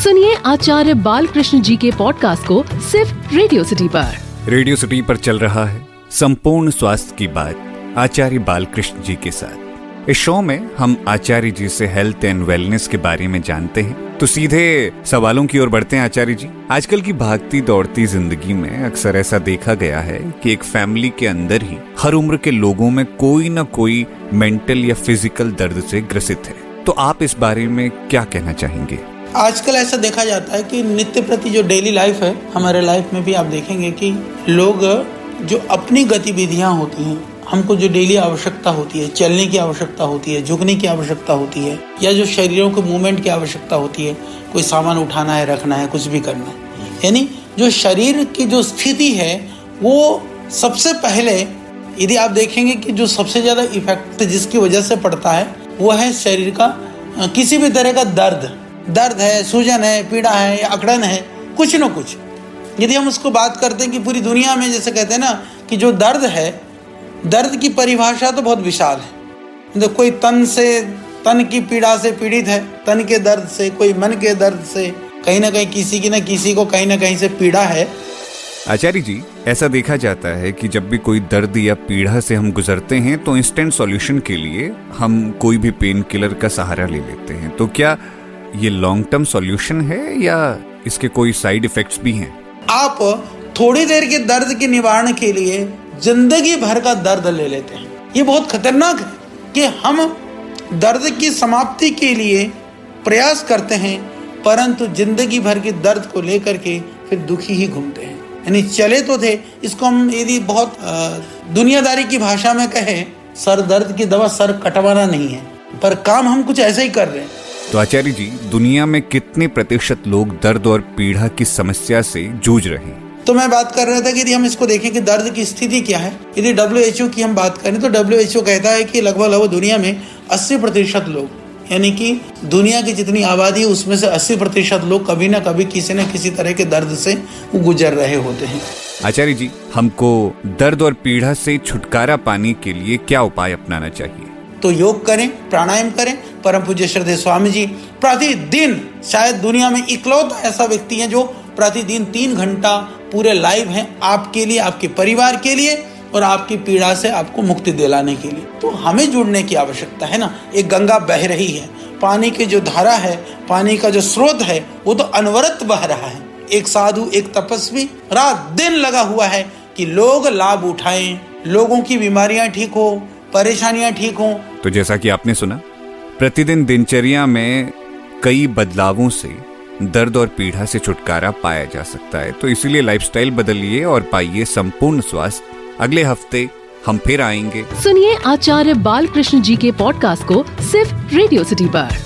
सुनिए आचार्य बालकृष्ण जी के पॉडकास्ट को सिर्फ रेडियो सिटी पर। रेडियो सिटी पर चल रहा है संपूर्ण स्वास्थ्य की बात आचार्य बालकृष्ण जी के साथ। इस शो में हम आचार्य जी से हेल्थ एंड वेलनेस के बारे में जानते हैं। तो सीधे सवालों की ओर बढ़ते हैं आचार्य जी। आजकल की भागती दौड़ती जिंदगी में अक्सर ऐसा देखा गया है कि एक फैमिली के अंदर ही हर उम्र के लोगों में कोई ना कोई मेंटल या फिजिकल दर्द से ग्रसित है। तो आप इस बारे में क्या कहना चाहेंगे? आजकल ऐसा देखा जाता है कि नित्य प्रति जो डेली लाइफ है, हमारे लाइफ में भी आप देखेंगे कि लोग जो अपनी गतिविधियां होती हैं, हमको जो डेली आवश्यकता होती है, चलने की आवश्यकता होती है, झुकने की आवश्यकता होती है, या जो शरीरों के मूवमेंट की आवश्यकता होती है, कोई सामान उठाना है, रखना है, कुछ भी करना है, यानी जो शरीर की जो स्थिति है वो सबसे पहले, यदि आप देखेंगे कि जो सबसे ज़्यादा इफेक्ट जिसकी वजह से पड़ता है वो है शरीर का किसी भी तरह का दर्द है, सूजन है, पीड़ा है या अकड़न है, कुछ न कुछ। यदि हम उसको बात करते हैं कि पूरी दुनिया में जैसे कहते हैं ना कि जो दर्द है, दर्द की परिभाषा तो बहुत विशाल है। तो कोई तन की पीड़ा से पीड़ित है, तन के दर्द से, कोई मन के दर्द से, कहीं ना कहीं किसी को कहीं ना कहीं से पीड़ा है। आचार्य जी, ऐसा देखा जाता है कि जब भी कोई दर्द या पीड़ा से हम गुजरते हैं तो इंस्टेंट सॉल्यूशन के लिए हम कोई भी पेन किलर का सहारा ले लेते हैं। तो क्या ये लॉन्ग टर्म सॉल्यूशन है या इसके कोई साइड इफेक्ट्स भी हैं? आप थोड़ी देर के दर्द के निवारण के लिए जिंदगी भर का दर्द ले लेते हैं। ये बहुत खतरनाक है कि हम दर्द की समाप्ति के लिए प्रयास करते हैं, परंतु जिंदगी भर के दर्द को लेकर के फिर दुखी ही घूमते हैं। यानी चले तो थे, इसको हम यदि बहुत दुनियादारी की भाषा में कहें, सर दर्द की दवा सर कटवाना नहीं है, पर काम हम कुछ ऐसे ही कर रहे हैं। तो आचार्य जी, दुनिया में कितने प्रतिशत लोग दर्द और पीड़ा की समस्या से जूझ रहे हैं? तो मैं बात कर रहा था कि यदि हम इसको देखें कि दर्द की स्थिति क्या है, यदि WHO की हम बात करें तो WHO कहता है कि लगभग दुनिया में 80% लोग, यानी कि दुनिया की जितनी आबादी है उसमें से 80% लोग कभी ना कभी किसी न किसी तरह के दर्द से गुजर रहे होते हैं। आचार्य जी, हमको दर्द और पीड़ा से छुटकारा पाने के लिए क्या उपाय अपनाना चाहिए? तो योग करें, प्राणायाम करें। परम पूज्य श्रद्धेय स्वामी जी प्रतिदिन शायद दुनिया में इकलौता ऐसा व्यक्ति है जो प्रतिदिन 3 घंटा पूरे लाइव हैं आपके लिए, आपके परिवार के लिए और आपकी पीड़ा से आपको मुक्ति दिलाने के लिए। तो हमें जुड़ने की आवश्यकता है ना। एक गंगा बह रही है, पानी की जो धारा है, पानी का जो स्रोत है वो तो अनवरत बह रहा है। एक साधु, एक तपस्वी रात दिन लगा हुआ है कि लोग लाभ उठाएं, लोगों की बीमारियां ठीक हो, परेशानियां ठीक हो। तो जैसा कि आपने सुना, प्रतिदिन दिनचर्या में कई बदलावों से दर्द और पीड़ा से छुटकारा पाया जा सकता है। तो इसीलिए लाइफस्टाइल बदलिए और पाइए संपूर्ण स्वास्थ्य। अगले हफ्ते हम फिर आएंगे। सुनिए आचार्य बालकृष्ण जी के पॉडकास्ट को सिर्फ रेडियो सिटी पर।